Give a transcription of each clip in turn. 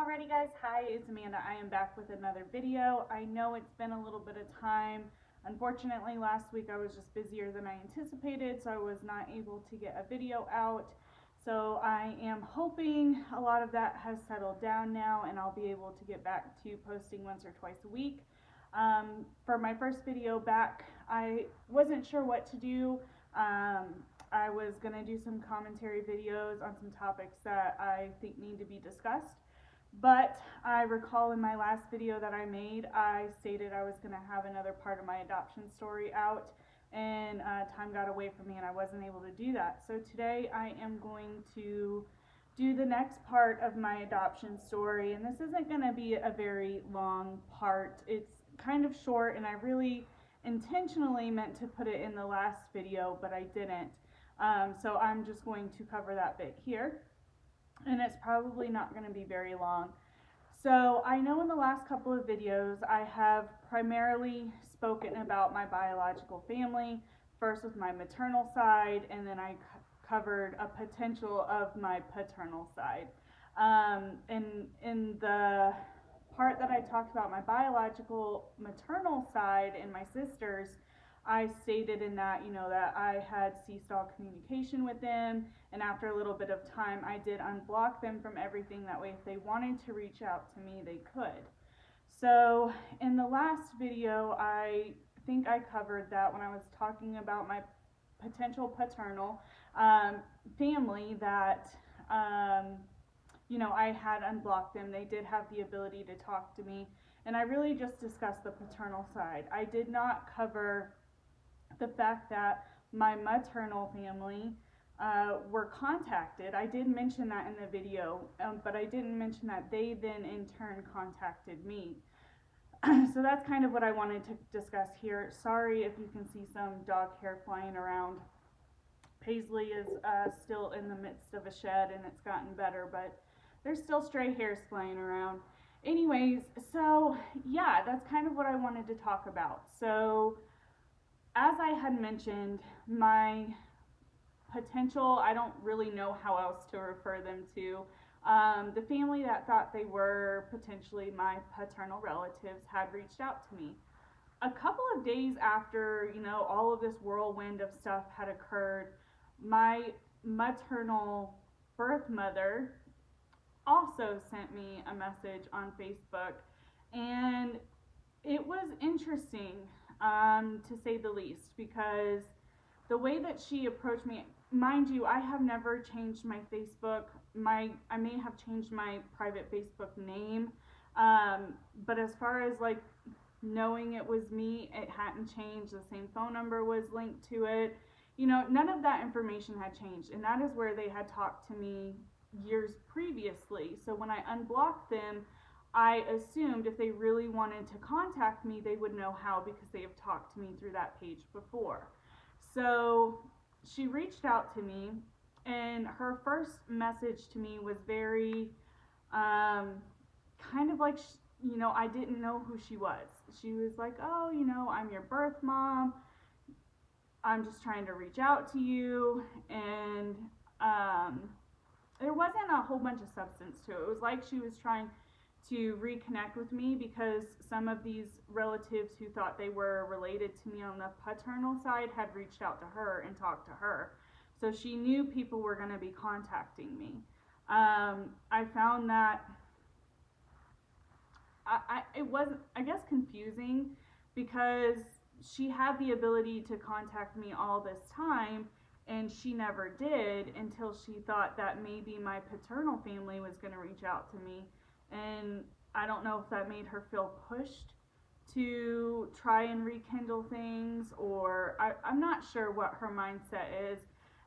Alrighty guys, hi, it's Amanda. I am back with another video. I know it's been a little bit of time. Unfortunately, last week I was just busier than I anticipated, so I was not able to get a video out. So I am hoping a lot of that has settled down now and I'll be able to get back to posting once or twice a week. For my first video back, I wasn't sure what to do. I was going to do some commentary videos on some topics that I think need to be discussed. But I recall in my last video that I made, I stated I was going to have another part of my adoption story out, and time got away from me and I wasn't able to do that. So today I am going to do the next part of my adoption story, and this isn't going to be a very long part. It's kind of short, and I really intentionally meant to put it in the last video, but I didn't. So I'm just going to cover that bit here. And it's probably not going to be very long. So I know in the last couple of videos I have primarily spoken about my biological family, first with my maternal side, and then I covered a potential of my paternal side. In the part that I talked about my biological maternal side and my sisters, I stated in that, that I had ceased all communication with them, and after a little bit of time, I did unblock them from everything. That way, if they wanted to reach out to me, they could. So, in the last video, I think I covered that when I was talking about my potential paternal family that, I had unblocked them. They did have the ability to talk to me, and I really just discussed the paternal side. I did not cover the fact that my maternal family were contacted. I did mention that in the video, but I didn't mention that they then in turn contacted me. So that's kind of what I wanted to discuss here. Sorry if you can see some dog hair flying around. Paisley is still in the midst of a shed, and it's gotten better, but there's still stray hairs flying around. Anyways, so yeah, that's kind of what I wanted to talk about. So as I had mentioned, my potential, I don't really know how else to refer them to. The family that thought they were potentially my paternal relatives had reached out to me. A couple of days after, all of this whirlwind of stuff had occurred, my maternal birth mother also sent me a message on Facebook, and it was interesting, to say the least, because the way that she approached me, mind you, I have never changed my Facebook. I may have changed my private Facebook name, but as far as like knowing it was me, it hadn't changed. The same phone number was linked to it. None of that information had changed, and that is where they had talked to me years previously. So when I unblocked them, I assumed if they really wanted to contact me, they would know how, because they have talked to me through that page before. So she reached out to me, and her first message to me was very kind of like, I didn't know who she was. She was like, oh, I'm your birth mom. I'm just trying to reach out to you. And there wasn't a whole bunch of substance to it. It was like she was trying to reconnect with me, because some of these relatives who thought they were related to me on the paternal side had reached out to her and talked to her. So she knew people were going to be contacting me. I found that it was, I guess, confusing, because she had the ability to contact me all this time, and she never did until she thought that maybe my paternal family was going to reach out to me. And I don't know if that made her feel pushed to try and rekindle things, or I'm not sure what her mindset is.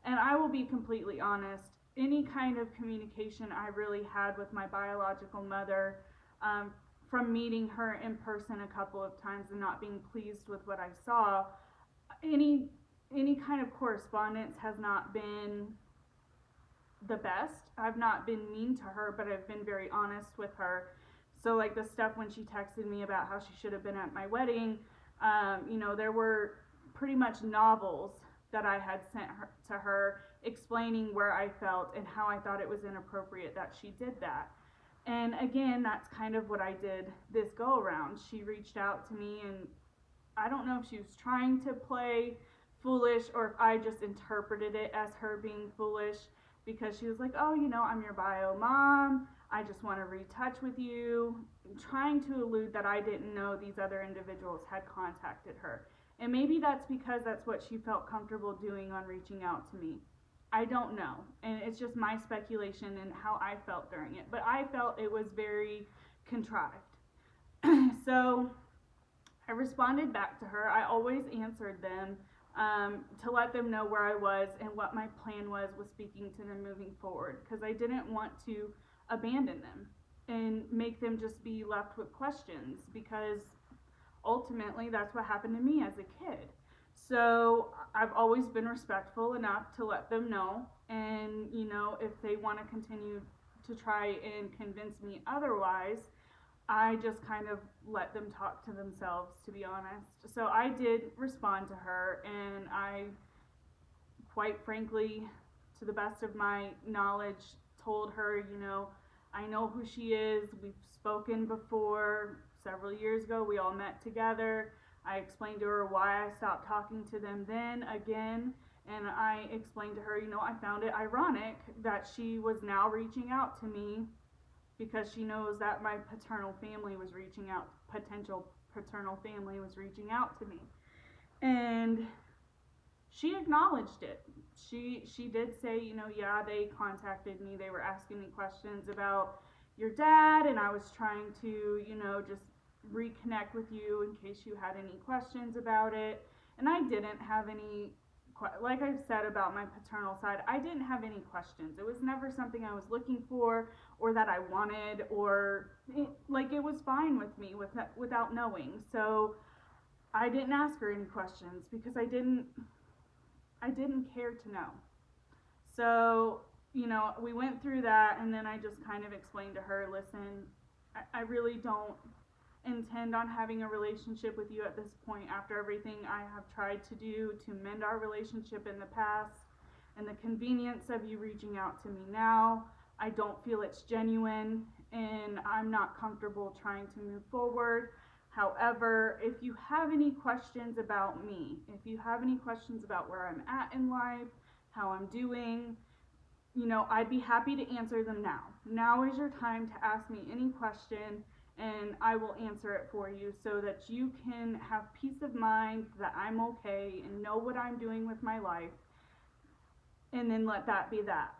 And I will be completely honest, any kind of communication I really had with my biological mother, from meeting her in person a couple of times and not being pleased with what I saw, any kind of correspondence has not been the best. I've not been mean to her, but I've been very honest with her. So like the stuff when she texted me about how she should have been at my wedding, there were pretty much novels that I had sent to her explaining where I felt and how I thought it was inappropriate that she did that. And again, that's kind of what I did this go around. She reached out to me, and I don't know if she was trying to play foolish or if I just interpreted it as her being foolish, because she was like, oh, I'm your bio mom. I just want to retouch with you, trying to allude that I didn't know these other individuals had contacted her. And maybe that's because that's what she felt comfortable doing on reaching out to me. I don't know. And it's just my speculation and how I felt during it. But I felt it was very contrived. So I responded back to her. I always answered them to let them know where I was and what my plan was with speaking to them moving forward, because I didn't want to abandon them and make them just be left with questions, because ultimately that's what happened to me as a kid. So I've always been respectful enough to let them know, and if they want to continue to try and convince me otherwise, I just kind of let them talk to themselves, to be honest. So I did respond to her, and I, quite frankly, to the best of my knowledge, told her, I know who she is. We've spoken before several years ago. We all met together. I explained to her why I stopped talking to them then again. And I explained to her, I found it ironic that she was now reaching out to me, because she knows that my potential family was reaching out to me. And she acknowledged it. She did say, yeah, they contacted me. They were asking me questions about your dad, and I was trying to, just reconnect with you in case you had any questions about it. And I didn't have any, like I've said about my paternal side, I didn't have any questions. It was never something I was looking for or that I wanted, or it was fine with me without knowing. So I didn't ask her any questions because I didn't care to know. So, we went through that, and then I just kind of explained to her, listen, I really don't intend on having a relationship with you at this point, after everything I have tried to do to mend our relationship in the past, and the convenience of you reaching out to me now. I don't feel it's genuine, and I'm not comfortable trying to move forward. However, if you have any questions about me, if you have any questions about where I'm at in life, how I'm doing, I'd be happy to answer them now. Now is your time to ask me any question, and I will answer it for you, so that you can have peace of mind that I'm okay and know what I'm doing with my life, and then let that be that.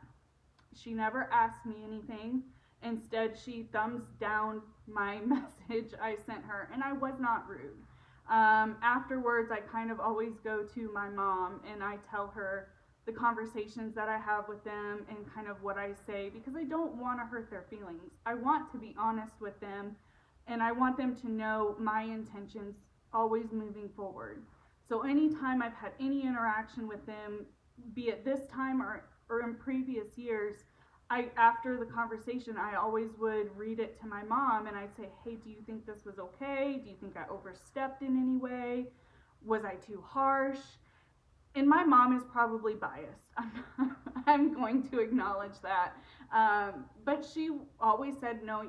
She never asked me anything. Instead, she thumbs down my message I sent her, and I was not rude. Afterwards, I kind of always go to my mom and I tell her the conversations that I have with them and kind of what I say, because I don't want to hurt their feelings. I want to be honest with them, and I want them to know my intentions always moving forward. So anytime I've had any interaction with them, be it this time or in previous years, after the conversation, I always would read it to my mom, and I'd say, hey, do you think this was okay? Do you think I overstepped in any way? Was I too harsh? And my mom is probably biased. I'm going to acknowledge that. But she always said, no,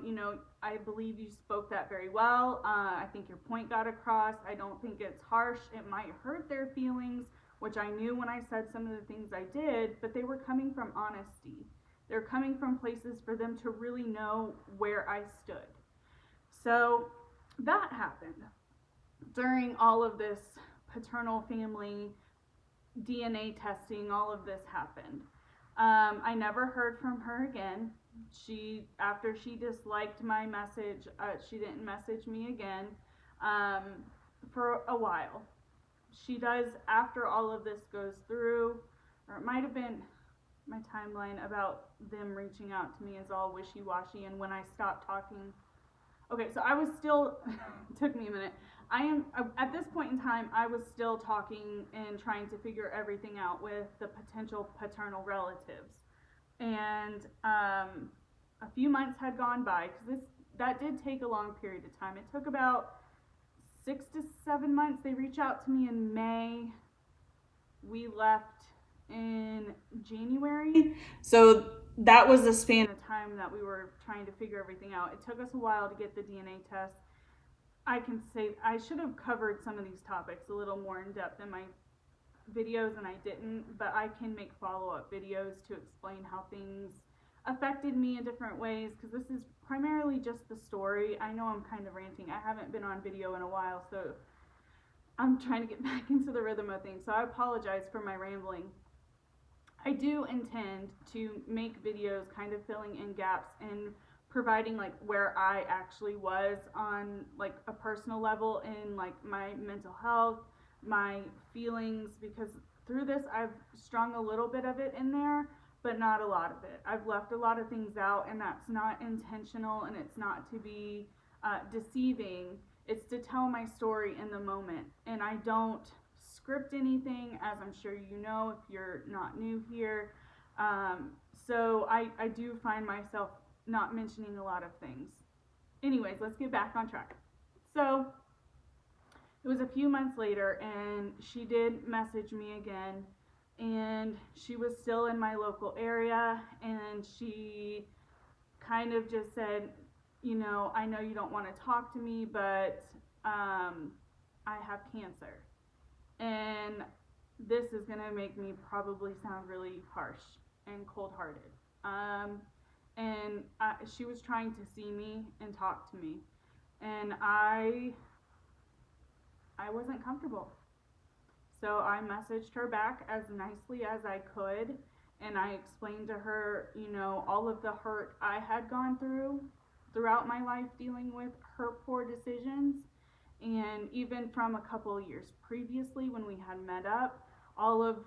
I believe you spoke that very well. I think your point got across. I don't think it's harsh. It might hurt their feelings, which I knew when I said some of the things I did, but they were coming from honesty. They're coming from places for them to really know where I stood. So that happened. During all of this paternal family DNA testing, all of this happened. I never heard from her again. After she disliked my message, she didn't message me again for a while. She does, after all of this goes through, or it might have been my timeline about them reaching out to me is all wishy-washy, and when I stopped talking, okay, so I was still, took me a minute, at this point in time, I was still talking and trying to figure everything out with the potential paternal relatives, and a few months had gone by, because that did take a long period of time. It took about 6 to 7 months. They reached out to me in May. We left in January. So that was the span of time that we were trying to figure everything out. It took us a while to get the DNA test. I can say I should have covered some of these topics a little more in depth in my videos, and I didn't, but I can make follow-up videos to explain how things affected me in different ways, because this is primarily just the story. I know I'm kind of ranting. I haven't been on video in a while, so I'm trying to get back into the rhythm of things, so I apologize for my rambling. I do intend to make videos kind of filling in gaps and providing like where I actually was on like a personal level in like my mental health, my feelings, because through this I've strung a little bit of it in there, but not a lot of it. I've left a lot of things out, and that's not intentional, and it's not to be deceiving. It's to tell my story in the moment, and I don't script anything, as I'm sure you know if you're not new here. So I do find myself not mentioning a lot of things. Anyways, let's get back on track. So it was a few months later, and she did message me again, and she was still in my local area, and she kind of just said, you know, I know you don't want to talk to me, but I have cancer. And this is going to make me probably sound really harsh and cold-hearted. She was trying to see me and talk to me, and I wasn't comfortable. So I messaged her back as nicely as I could, and I explained to her, you know, all of the hurt I had gone throughout my life dealing with her poor decisions, and even from a couple of years previously when we had met up, all of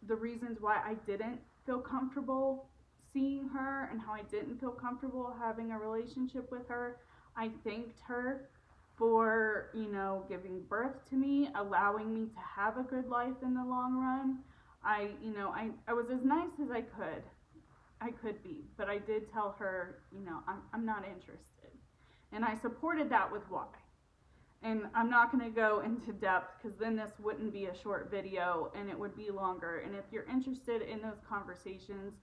the reasons why I didn't feel comfortable seeing her and how I didn't feel comfortable having a relationship with her. I thanked her for, you know, giving birth to me, allowing me to have a good life in the long run. I was as nice as I could be, but I did tell her, you know, I'm not interested. And I supported that with why. And I'm not going to go into depth, because then this wouldn't be a short video and it would be longer. And if you're interested in those conversations,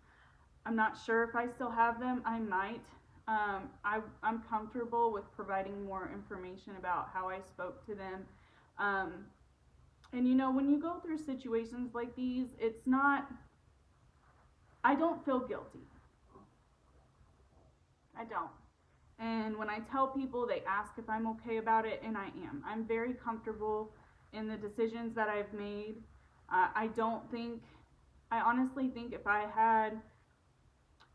I'm not sure if I still have them. I might. I'm comfortable with providing more information about how I spoke to them. And you know, when you go through situations like these, it's not, I don't feel guilty. I don't. And when I tell people, they ask if I'm okay about it, and I am. I'm very comfortable in the decisions that I've made. I honestly think if I had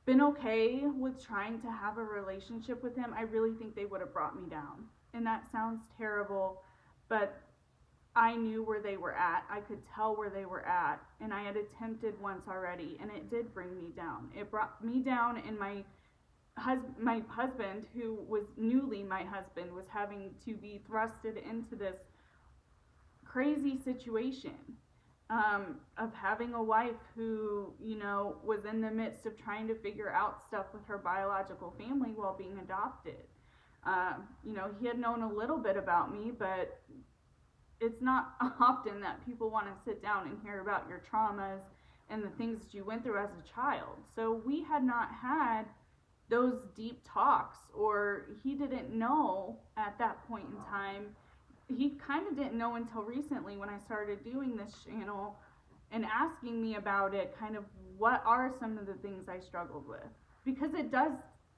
been okay with trying to have a relationship with him, I really think they would have brought me down. And that sounds terrible, but I knew where they were at. I could tell where they were at, and I had attempted once already, and it did bring me down. It brought me down, and my husband, who was newly my husband, was having to be thrusted into this crazy situation of having a wife who, you know, was in the midst of trying to figure out stuff with her biological family while being adopted. You know, he had known a little bit about me, but it's not often that people want to sit down and hear about your traumas and the things that you went through as a child. So we had not had those deep talks, or he didn't know at that point in time. He kind of didn't know until recently when I started doing this channel and asking me about it, kind of what are some of the things I struggled with, because it does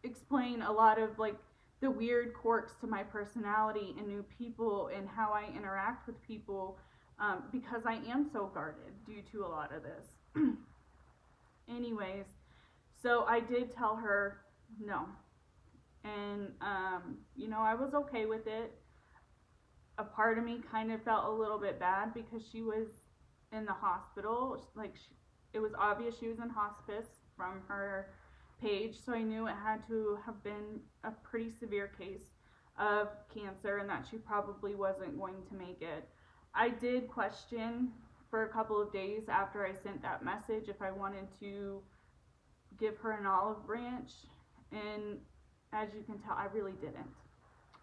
explain a lot of like the weird quirks to my personality and new people and how I interact with people, because I am so guarded due to a lot of this. Anyways, so I did tell her no, and you know, I was okay with it. A part of me kind of felt a little bit bad because she was in the hospital. Like, it was obvious she was in hospice from her page, so I knew it had to have been a pretty severe case of cancer and that she probably wasn't going to make it. I did question for a couple of days after I sent that message if I wanted to give her an olive branch, and as you can tell, I really didn't.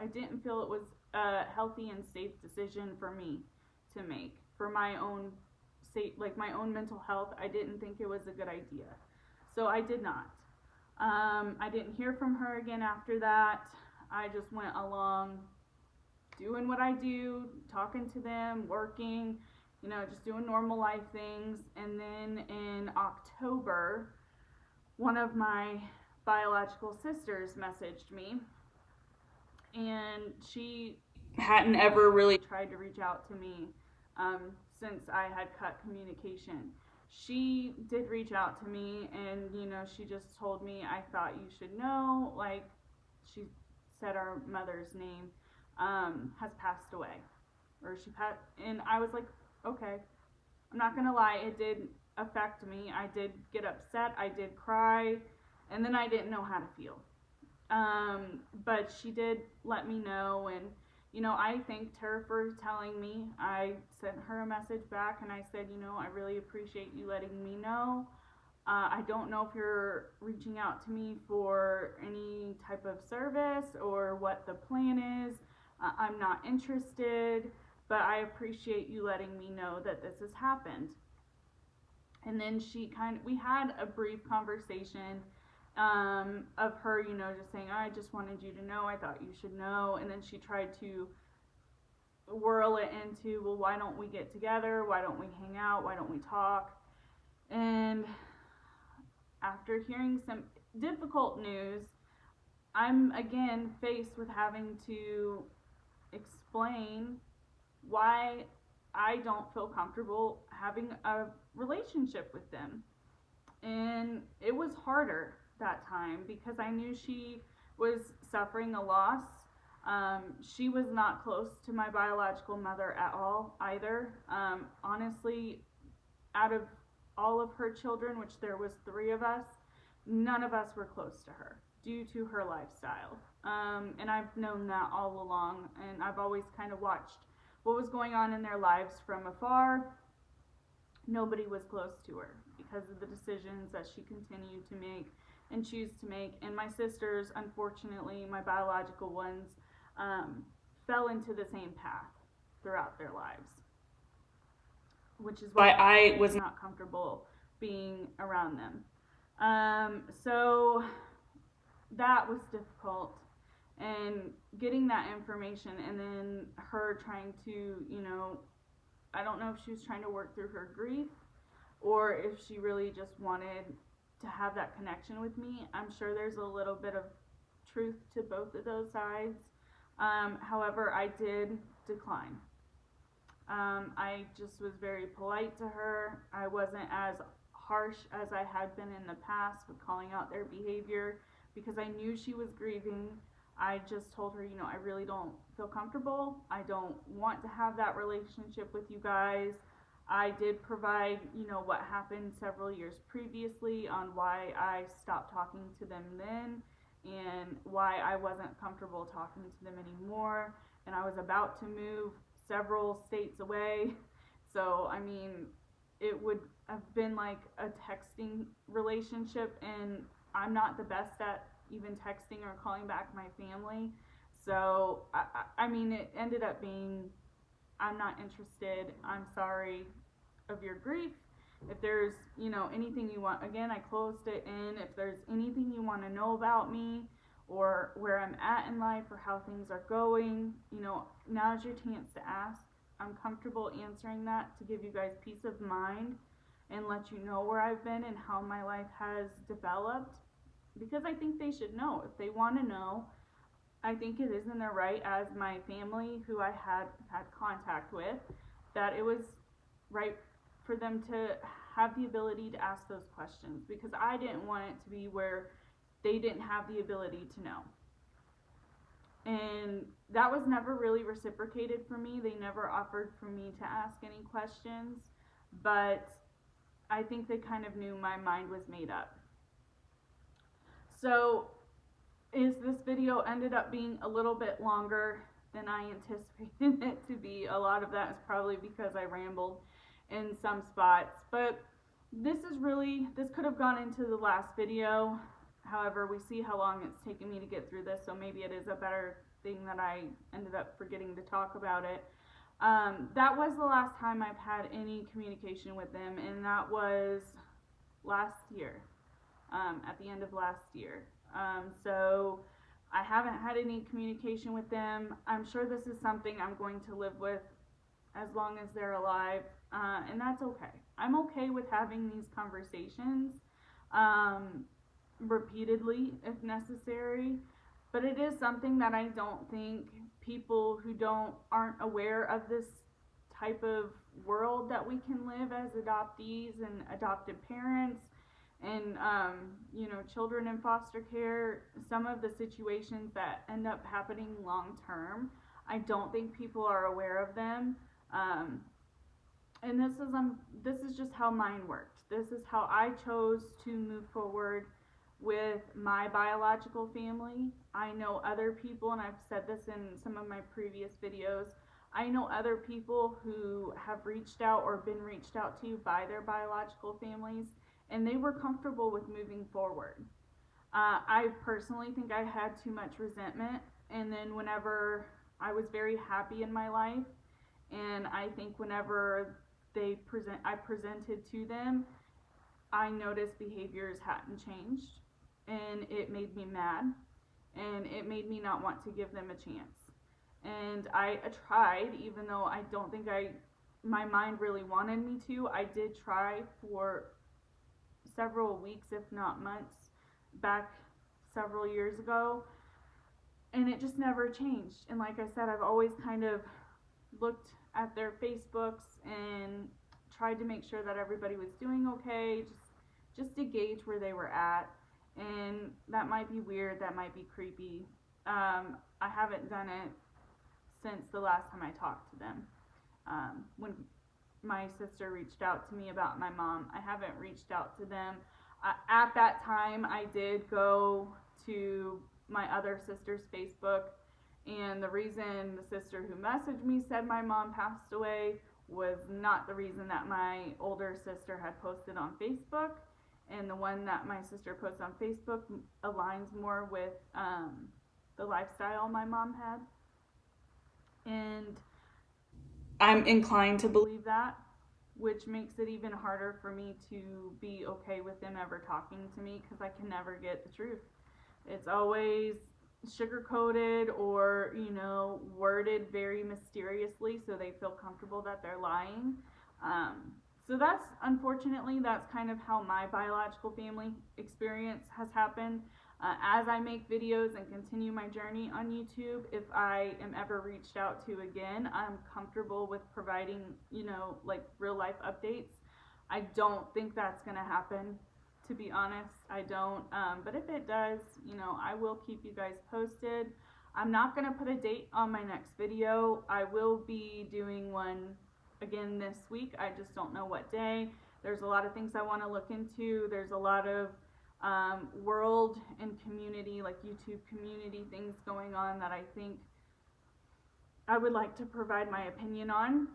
I didn't feel it was a healthy and safe decision for me to make for my own my own mental health. I didn't think it was a good idea, so I did not. I didn't hear from her again after that. I just went along doing what I do, talking to them, working, just doing normal life things. And then in October, one of my biological sisters messaged me, and she hadn't ever really tried to reach out to me since I had cut communication. She did reach out to me, and she just told me, I thought you should know, like, she said our mother's name has passed away, or she passed. And I was like, okay, I'm not gonna lie, it did affect me. I did get upset, I did cry, and then I didn't know how to feel. But she did let me know, and I thanked her for telling me. I sent her a message back, and I said, I really appreciate you letting me know. I don't know if you're reaching out to me for any type of service or what the plan is. I'm not interested, but I appreciate you letting me know that this has happened. And then we had a brief conversation of her, just saying, I just wanted you to know, I thought you should know. And then she tried to whirl it into, well, why don't we get together? Why don't we hang out? Why don't we talk? And after hearing some difficult news, I'm again faced with having to explain why I don't feel comfortable having a relationship with them. And it was harder that time because I knew she was suffering a loss. She was not close to my biological mother at all either. Honestly, out of all of her children, which there was 3 of us, none of us were close to her due to her lifestyle. And I've known that all along, and I've always kind of watched what was going on in their lives from afar. Nobody was close to her because of the decisions that she continued to make and choose to make. And my sisters, unfortunately, my biological ones, fell into the same path throughout their lives, which is why I was not comfortable being around them. So that was difficult, and getting that information, and then her trying to, I don't know if she was trying to work through her grief or if she really just wanted to have that connection with me. I'm sure there's a little bit of truth to both of those sides. However, I did decline. I just was very polite to her. I wasn't as harsh as I had been in the past with calling out their behavior because I knew she was grieving. I just told her, I really don't feel comfortable. I don't want to have that relationship with you guys. I did provide, what happened several years previously on why I stopped talking to them then and why I wasn't comfortable talking to them anymore. And I was about to move several states away. So, it would have been like a texting relationship, and I'm not the best at even texting or calling back my family. So, it ended up being, I'm not interested. I'm sorry of your grief. If there's, anything you want, again, I closed it in. If there's anything you want to know about me or where I'm at in life or how things are going, now's your chance to ask. I'm comfortable answering that to give you guys peace of mind and let you know where I've been and how my life has developed, because I think they should know. If they want to know, I think it is in their right as my family who I had contact with, that it was right for them to have the ability to ask those questions, because I didn't want it to be where they didn't have the ability to know. And that was never really reciprocated for me. They never offered for me to ask any questions, but I think they kind of knew my mind was made up. So this video ended up being a little bit longer than I anticipated it to be. A lot of that is probably because I rambled in some spots, but this could have gone into the last video. However, we see how long it's taken me to get through this, so maybe it is a better thing that I ended up forgetting to talk about it. That was the last time I've had any communication with them, and that was last year. at the end of last year. So I haven't had any communication with them. I'm sure this is something I'm going to live with as long as they're alive, and that's okay. I'm okay with having these conversations repeatedly if necessary, but it is something that I don't think people who aren't aware of this type of world that we can live as adoptees and adopted parents and children in foster care, some of the situations that end up happening long term, I don't think people are aware of them. And this is just how mine worked. This is how I chose to move forward with my biological family. I know other people, and I've said this in some of my previous videos, I know other people who have reached out or been reached out to by their biological families, and they were comfortable with moving forward. I personally think I had too much resentment, and then whenever I was very happy in my life, and I think whenever I presented to them, I noticed behaviors hadn't changed, and it made me mad, and it made me not want to give them a chance. And I tried, even though I don't think my mind really wanted me to. I did try for several weeks, if not months, back several years ago, and it just never changed. And like I said, I've always kind of looked at their Facebooks and tried to make sure that everybody was doing okay, just to gauge where they were at. And that might be weird, that might be creepy. I haven't done it since the last time I talked to them. When my sister reached out to me about my mom, I haven't reached out to them. At that time, I did go to my other sister's Facebook, and the reason the sister who messaged me said my mom passed away was not the reason that my older sister had posted on Facebook, and the one that my sister posted on Facebook aligns more with the lifestyle my mom had. And I'm inclined to believe that, which makes it even harder for me to be okay with them ever talking to me, because I can never get the truth. It's always sugar-coated or, worded very mysteriously so they feel comfortable that they're lying. So unfortunately, that's kind of how my biological family experience has happened. As I make videos and continue my journey on YouTube, if I am ever reached out to again, I'm comfortable with providing, real life updates. I don't think that's going to happen, to be honest. I don't. But if it does, I will keep you guys posted. I'm not going to put a date on my next video. I will be doing one again this week. I just don't know what day. There's a lot of things I want to look into. There's a lot of world and community, like YouTube community things going on that I think I would like to provide my opinion on.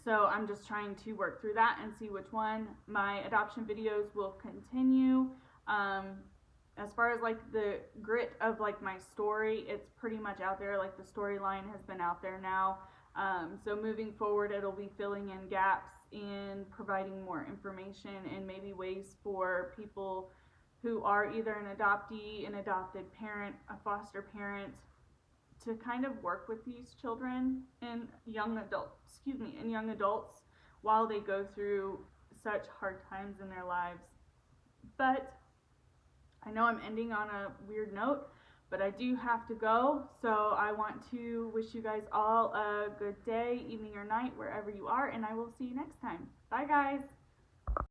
So I'm just trying to work through that and see which one. My adoption videos will continue. As far as the grit of my story, it's pretty much out there. The storyline has been out there now. So moving forward, it'll be filling in gaps and providing more information and maybe ways for people who are either an adoptee, an adopted parent, a foster parent, to kind of work with these children and young adults while they go through such hard times in their lives. But I know I'm ending on a weird note, but I do have to go. So I want to wish you guys all a good day, evening, or night, wherever you are, and I will see you next time. Bye, guys.